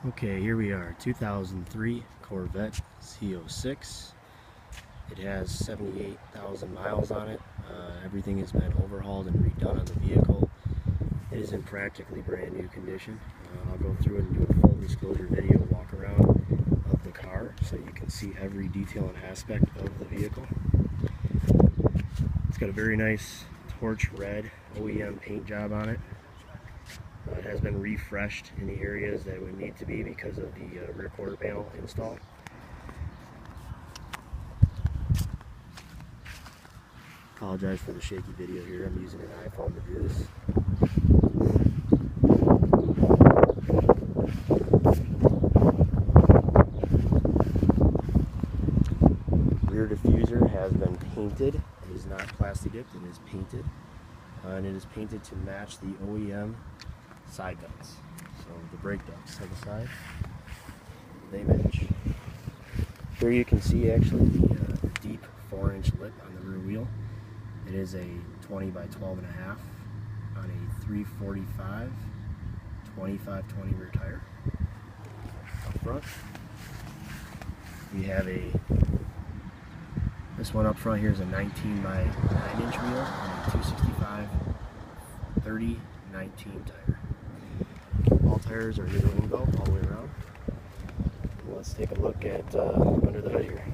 Okay, here we are, 2003 Corvette Z06. It has 78,000 miles on it. Everything has been overhauled and redone on the vehicle. It is in practically brand new condition. I'll go through it and do a full disclosure video, walk around of the car so you can see every detail and aspect of the vehicle. It's got a very nice torch red OEM paint job on it. It has been refreshed in the areas that it would need to be because of the rear quarter panel install. Apologize for the shaky video here. I'm using an iPhone to do this. Rear diffuser has been painted. It is not plastic dipped, it is painted. And it is painted to match the OEM side ducts. So the brake ducts to the side, they match. Here you can see actually the deep 4-inch lip on the rear wheel. It is a 20 by 12.5 on a 345 25/20 rear tire. Up front, we have this one up front here is a 19 by 9-inch wheel and a 265 30 19 tire. All tires are neutral belt all the way around. Let's take a look at under the hood here.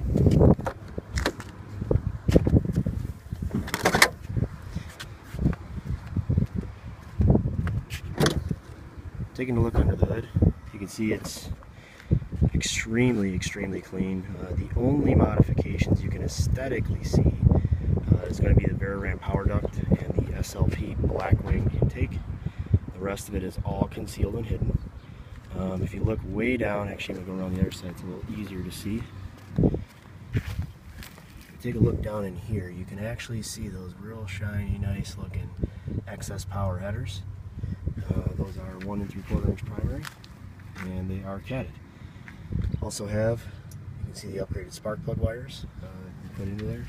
Taking a look under the hood, you can see it's extremely clean. The only modifications you can aesthetically see is going to be the Veraram power duct and the SLP Blackwing intake. The rest of it is all concealed and hidden. If you look way down, actually I'm going to go around the other side, it's a little easier to see. If you take a look down in here, you can actually see those real shiny, nice looking excess power headers. Those are 1 3/4-inch primary, and they are catted. Also have, you can see the upgraded spark plug wires put into there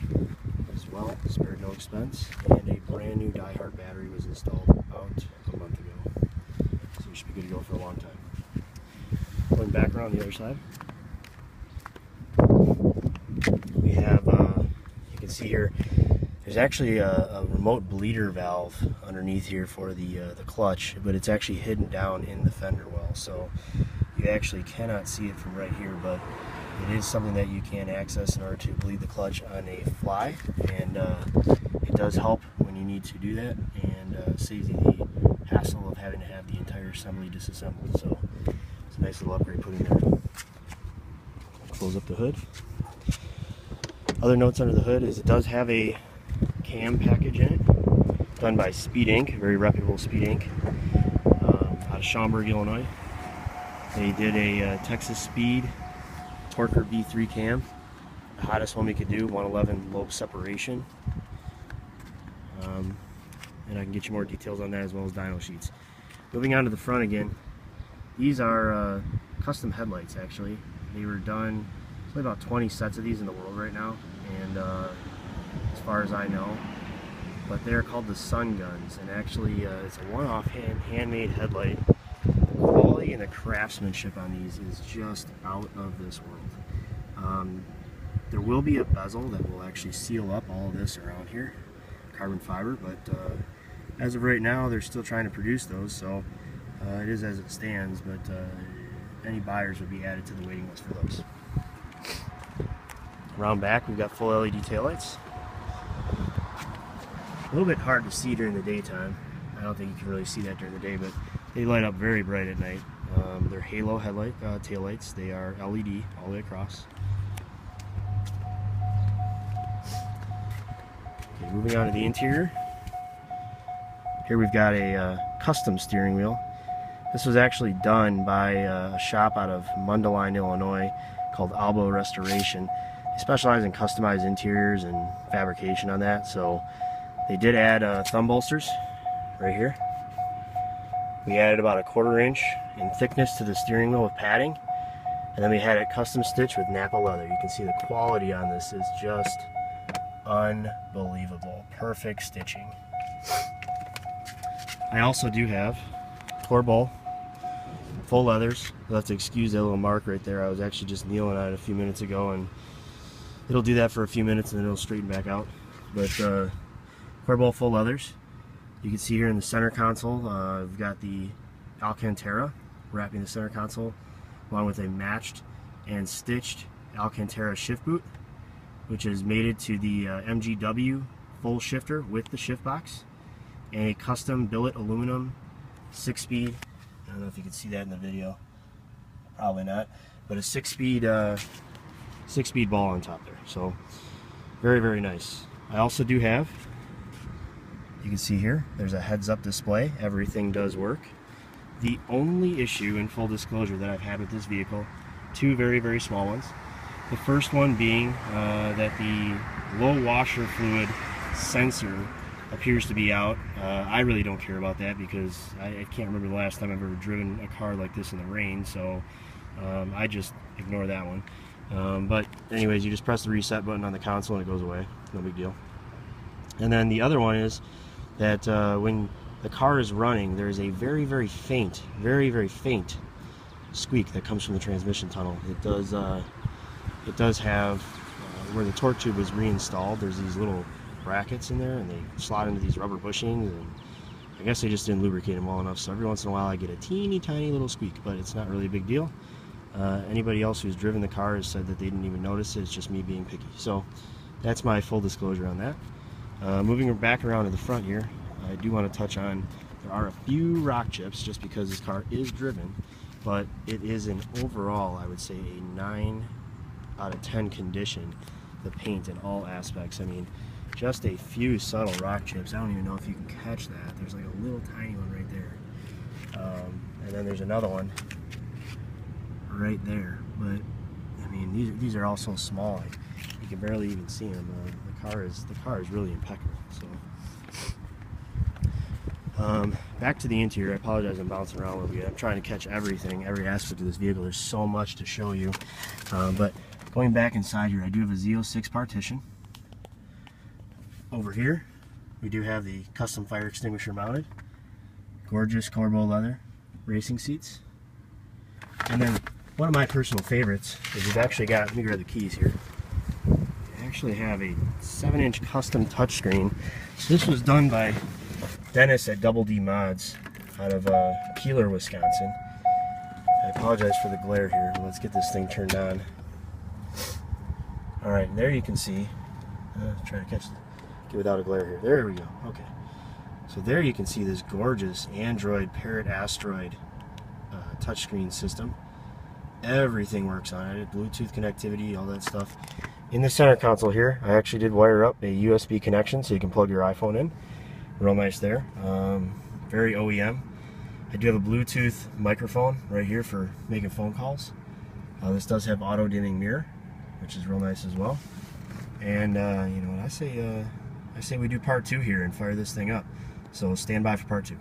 as well, spared no expense, and a brand new Die-Hard battery was installed about a month ago. So you should be good to go for a long time. Going back around the other side, we have, you can see here, there's actually a remote bleeder valve underneath here for the clutch, but it's actually hidden down in the fender well, so you actually cannot see it from right here, but it is something that you can access in order to bleed the clutch on a fly, and it does help when you need to do that, and saves you the hassle of having to have the entire assembly disassembled. So it's a nice little upgrade put in there. Close up the hood. Other notes under the hood is it does have a cam package in it, done by Speed Inc., very reputable Speed Inc., out of Schaumburg, Illinois. They did a Texas Speed Torker V3 cam, the hottest one we could do, 111 lobe separation. And I can get you more details on that as well as dyno sheets. Moving on to the front again, these are custom headlights actually. They were done, there's only about 20 sets of these in the world right now, and as far as I know, but they're called the Sun Guns, and actually it's a one-off handmade headlight. The quality and the craftsmanship on these is just out of this world. There will be a bezel that will actually seal up all of this around here, carbon fiber, but as of right now they're still trying to produce those, so it is as it stands, but any buyers would be added to the waiting list for those. Around back we've got full LED taillights. A little bit hard to see during the daytime. I don't think you can really see that during the day, but they light up very bright at night. They're halo headlight taillights. They are LED all the way across. Okay, moving on to the interior. Here we've got a custom steering wheel. This was actually done by a shop out of Mundelein, Illinois, called Albo Restoration. They specialize in customized interiors and fabrication on that, so they did add thumb bolsters right here. We added about a 1/4 inch in thickness to the steering wheel with padding, and then we had it custom stitched with Napa leather. You can see the quality on this is just unbelievable. Perfect stitching. I also do have core bowl Full leathers. You'll have to excuse that little mark right there. I was actually just kneeling on it a few minutes ago, and it'll do that for a few minutes and then it'll straighten back out. But Corvette full leathers. You can see here in the center console, we've got the Alcantara wrapping the center console, along with a matched and stitched Alcantara shift boot, which is mated to the MGW full shifter with the shift box, and a custom billet aluminum 6-speed. I don't know if you can see that in the video, probably not, but a 6-speed ball on top there. So very, very nice. I also do have, you can see here, there's a heads-up display. Everything does work. The only issue, in full disclosure, that I've had with this vehicle, two very, very small ones. The first one being that the low washer fluid sensor appears to be out. I really don't care about that because I can't remember the last time I've ever driven a car like this in the rain, so I just ignore that one. But anyways, you just press the reset button on the console and it goes away. No big deal. And then the other one is that when the car is running, there is a very, very faint squeak that comes from the transmission tunnel. It does have where the torque tube is reinstalled, there's these little brackets in there, and they slot into these rubber bushings, and I guess they just didn't lubricate them well enough, so every once in a while I get a teeny tiny little squeak, but it's not really a big deal. Anybody else who's driven the car has said that they didn't even notice it. It's just me being picky. So that's my full disclosure on that. Moving back around to the front here, I do want to touch on, there are a few rock chips just because this car is driven, but it is an overall, I would say, a 9 out of 10 condition, the paint in all aspects. I mean, just a few subtle rock chips. I don't even know if you can catch that. There's like a little tiny one right there. And then there's another one right there. But, I mean, these are all so small, you can barely even see them. The car is really impeccable. So, back to the interior. I apologize, I'm bouncing around a little bit. I'm trying to catch everything, every aspect of this vehicle. There's so much to show you. But going back inside here, I do have a Z06 partition. Over here, we do have the custom fire extinguisher mounted. Gorgeous Corvette leather racing seats. And then one of my personal favorites is we've actually got, let me grab the keys here. We actually have a 7-inch custom touchscreen. So this was done by Dennis at Double D Mods out of Keeler, Wisconsin. I apologize for the glare here. Let's get this thing turned on. Alright, there you can see. Try to catch get without a glare here. There we go. Okay. So there you can see this gorgeous Android Parrot Asteroid touchscreen system. Everything works on it. Bluetooth connectivity, all that stuff. In the center console here, I actually did wire up a USB connection so you can plug your iPhone in. Real nice there. Very OEM. I do have a Bluetooth microphone right here for making phone calls. This does have auto dimming mirror, which is real nice as well. And you know what I say we do part 2 here and fire this thing up. So stand by for part 2.